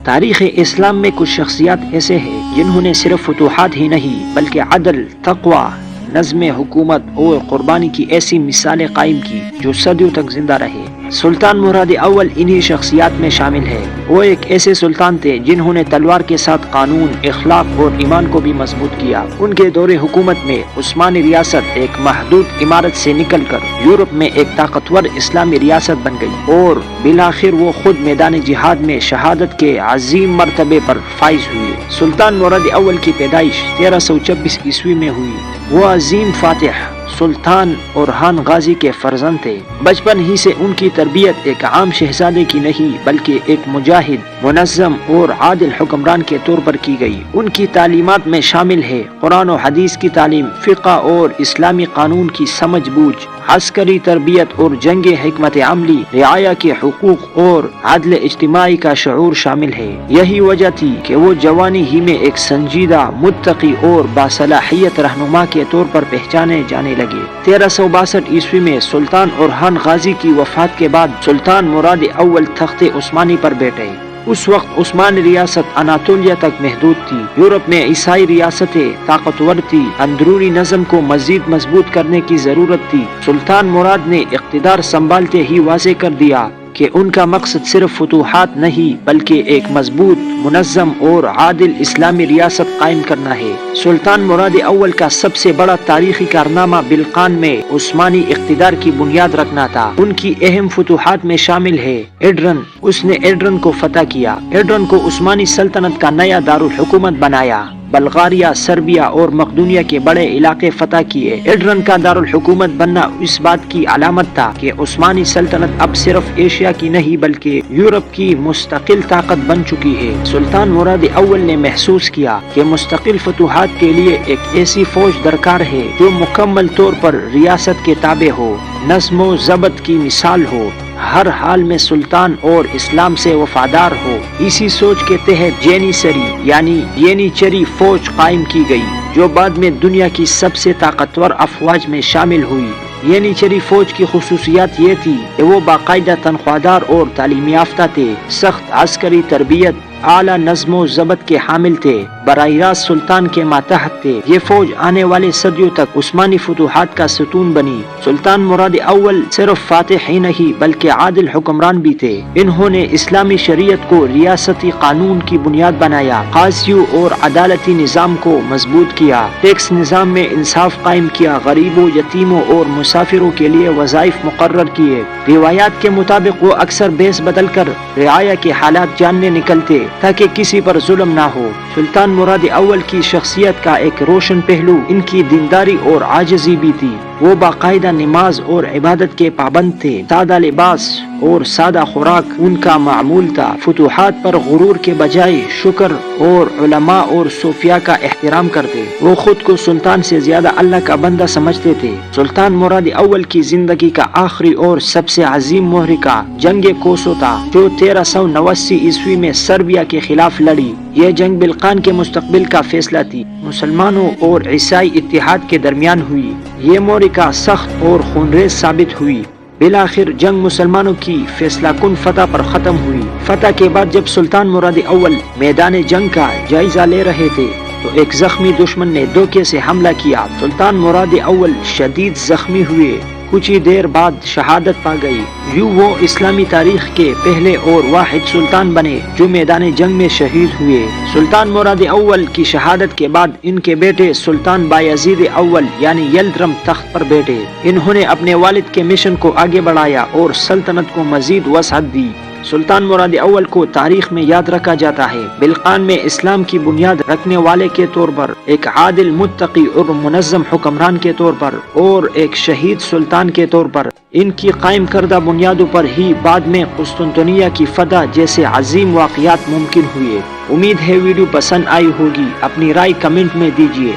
تاریخ اسلام میں کچھ شخصیات ایسے ہیں جنہوں نے صرف فتوحات ہی نہیں بلکہ عدل، تقوی، نظم حکومت اور قربانی کی ایسی مثالیں قائم کی جو صدیوں تک زندہ رہے۔ سلطان مراد اول انہی شخصیات میں شامل ہے۔ وہ ایک ایسے سلطان تھے جنہوں نے تلوار کے ساتھ قانون، اخلاق اور ایمان کو بھی مضبوط کیا۔ ان کے دور حکومت میں عثمانی ریاست ایک محدود عمارت سے نکل کر یورپ میں ایک طاقتور اسلامی ریاست بن گئی اور بالآخر وہ خود میدان جہاد میں شہادت کے عظیم مرتبے پر فائز ہوئے۔ سلطان مراد اول کی پیدائش 1326 عیسوی میں ہوئی۔ وہ عظیم فاتح سلطان اورحان غازی کے فرزند تھے۔ بچپن ہی سے ان کی تربیت ایک عام شہزادے کی نہیں بلکہ ایک مجاہد، منظم اور عادل حکمران کے طور پر کی گئی۔ ان کی تعلیمات میں شامل ہے قرآن و حدیث کی تعلیم، فقہ اور اسلامی قانون کی سمجھ بوجھ، عسکری تربیت اور جنگ حکمت عملی، رعایا کے حقوق اور عدل اجتماعی کا شعور شامل ہے۔ یہی وجہ تھی کہ وہ جوانی ہی میں ایک سنجیدہ، متقی اور باصلاحیت رہنما کے طور پر پہچانے جانے لگے۔ 1362 عیسوی میں سلطان اورحان غازی کی وفات کے بعد سلطان مراد اول تخت عثمانی پر بیٹھے۔ اس وقت عثمانی ریاست اناطولیہ تک محدود تھی۔ یورپ میں عیسائی ریاستیں طاقتور تھی۔ اندرونی نظم کو مزید مضبوط کرنے کی ضرورت تھی۔ سلطان مراد نے اقتدار سنبھالتے ہی واضح کر دیا کہ ان کا مقصد صرف فتوحات نہیں بلکہ ایک مضبوط، منظم اور عادل اسلامی ریاست قائم کرنا ہے۔ سلطان مراد اول کا سب سے بڑا تاریخی کارنامہ بلقان میں عثمانی اقتدار کی بنیاد رکھنا تھا۔ ان کی اہم فتوحات میں شامل ہے ایڈرن۔ اس نے ایڈرن کو فتح کیا۔ ایڈرن کو عثمانی سلطنت کا نیا دارالحکومت بنایا۔ بلغاریہ، سربیا اور مقدونیہ کے بڑے علاقے فتح کیے۔ ایڈرن کا دارالحکومت بننا اس بات کی علامت تھا کہ عثمانی سلطنت اب صرف ایشیا کی نہیں بلکہ یورپ کی مستقل طاقت بن چکی ہے۔ سلطان مراد اول نے محسوس کیا کہ مستقل فتوحات کے لیے ایک ایسی فوج درکار ہے جو مکمل طور پر ریاست کے تابع ہو، نظم و ضبط کی مثال ہو، ہر حال میں سلطان اور اسلام سے وفادار ہو۔ اسی سوچ کے تحت جینیسری یعنی ینیچری فوج قائم کی گئی جو بعد میں دنیا کی سب سے طاقتور افواج میں شامل ہوئی۔ ینیچری فوج کی خصوصیات یہ تھی کہ وہ باقاعدہ تنخواہدار اور تعلیم یافتہ تھے، سخت عسکری تربیت، اعلیٰ نظم و ضبط کے حامل تھے، براہ راست سلطان کے ماتحت تھے۔ یہ فوج آنے والے صدیوں تک عثمانی فتوحات کا ستون بنی۔ سلطان مراد اول صرف فاتح ہی نہیں بلکہ عادل حکمران بھی تھے۔ انہوں نے اسلامی شریعت کو ریاستی قانون کی بنیاد بنایا، قاضیوں اور عدالتی نظام کو مضبوط کیا، ٹیکس نظام میں انصاف قائم کیا، غریبوں، یتیموں اور مسافروں کے لیے وظائف مقرر کیے۔ روایات کے مطابق وہ اکثر بیس بدل کر رعایا کے حالات جاننے نکلتے تاکہ کسی پر ظلم نہ ہو۔ سلطان مراد اول کی شخصیت کا ایک روشن پہلو ان کی دینداری اور عاجزی بھی تھی۔ وہ باقاعدہ نماز اور عبادت کے پابند تھے۔ سادہ لباس اور سادہ خوراک ان کا معمول تھا۔ فتوحات پر غرور کے بجائے شکر اور علماء اور صوفیاء کا احترام کرتے۔ وہ خود کو سلطان سے زیادہ اللہ کا بندہ سمجھتے تھے۔ سلطان مراد اول کی زندگی کا آخری اور سب سے عظیم محرکہ جنگ کوسو تھا جو 1389 عیسوی میں سربیا کے خلاف لڑی۔ یہ جنگ بلقان کے مستقبل کا فیصلہ تھی۔ مسلمانوں اور عیسائی اتحاد کے درمیان ہوئی۔ یہ معرکہ سخت اور خونریز ثابت ہوئی۔ بالآخر جنگ مسلمانوں کی فیصلہ کن فتح پر ختم ہوئی۔ فتح کے بعد جب سلطان مراد اول میدان جنگ کا جائزہ لے رہے تھے تو ایک زخمی دشمن نے دھوکے سے حملہ کیا۔ سلطان مراد اول شدید زخمی ہوئے، کچھ ہی دیر بعد شہادت پا گئی۔ یوں وہ اسلامی تاریخ کے پہلے اور واحد سلطان بنے جو میدان جنگ میں شہید ہوئے۔ سلطان مراد اول کی شہادت کے بعد ان کے بیٹے سلطان بایزید اول یعنی یلدرم تخت پر بیٹھے۔ انہوں نے اپنے والد کے مشن کو آگے بڑھایا اور سلطنت کو مزید وسعت دی۔ سلطان مراد اول کو تاریخ میں یاد رکھا جاتا ہے بلقان میں اسلام کی بنیاد رکھنے والے کے طور پر، ایک عادل، متقی اور منظم حکمران کے طور پر اور ایک شہید سلطان کے طور پر۔ ان کی قائم کردہ بنیادوں پر ہی بعد میں قسطنطنیہ کی فتح جیسے عظیم واقعات ممکن ہوئے۔ امید ہے ویڈیو پسند آئی ہوگی۔ اپنی رائے کمنٹ میں دیجیے۔